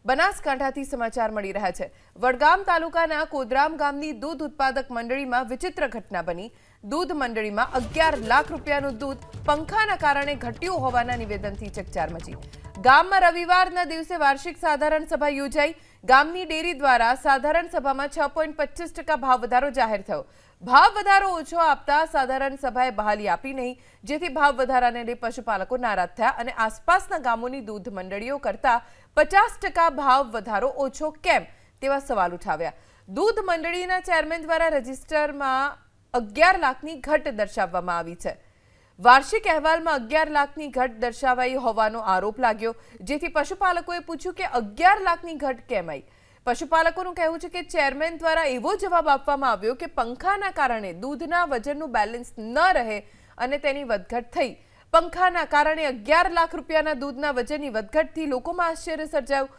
બનાસકાંઠાથી સમાચાર મળી રહ્યા છે। વડગામ તાલુકાના કોદરામ ગામની દૂધ ઉત્પાદક મંડળીમાં વિચિત્ર ઘટના બની। દૂધ મંડળીમાં 11 લાખ રૂપિયાનું દૂધ પંખાના કારણે ઘટ્યું હોવાના નિવેદનથી ચકચાર મચી। ગામમાં રવિવારના દિવસે વાર્ષિક સાધારણ સભા યોજાઈ। ગામની ડેરી દ્વારા સાધારણ સભામાં 6.25% ભાવ વધારો જાહેર થયો। ભાવ વધારો ઓછો આપતા સાધારણ સભાએ બહાલી આપી નહીં, જેથી ભાવ વધારાને લઈ પશુપાલકો નારાજ થયા અને આસપાસના ગામોની દૂધ મંડળીઓ કરતા 50% ભાવ વધારો ઓછો કેમ તેવા સવાલ ઉઠાવ્યા। દૂધ મંડળીના ચેરમેન દ્વારા રજિસ્ટરમાં 11 લાખની ઘટ દર્શાવવામાં આવી છે। વાર્ષિક અહેવાલમાં 11 લાખની ઘટ દર્શાવાઈ હોવાનો આરોપ લાગ્યો, જેથી પશુપાલકોએ પૂછ્યું કે 11 લાખની ઘટ કેમ આવી। પશુપાલકોનું કહેવું છે કે ચેરમેન દ્વારા એવો જવાબ આપવામાં આવ્યો કે પંખાના કારણે દૂધના વજનનું બેલેન્સ ન રહે અને તેની વધઘટ થઈ। પંખાના કારણે 11 લાખ રૂપિયાના દૂધના વજનની વધઘટથી લોકોમાં આશ્ચર્ય સર્જાયું।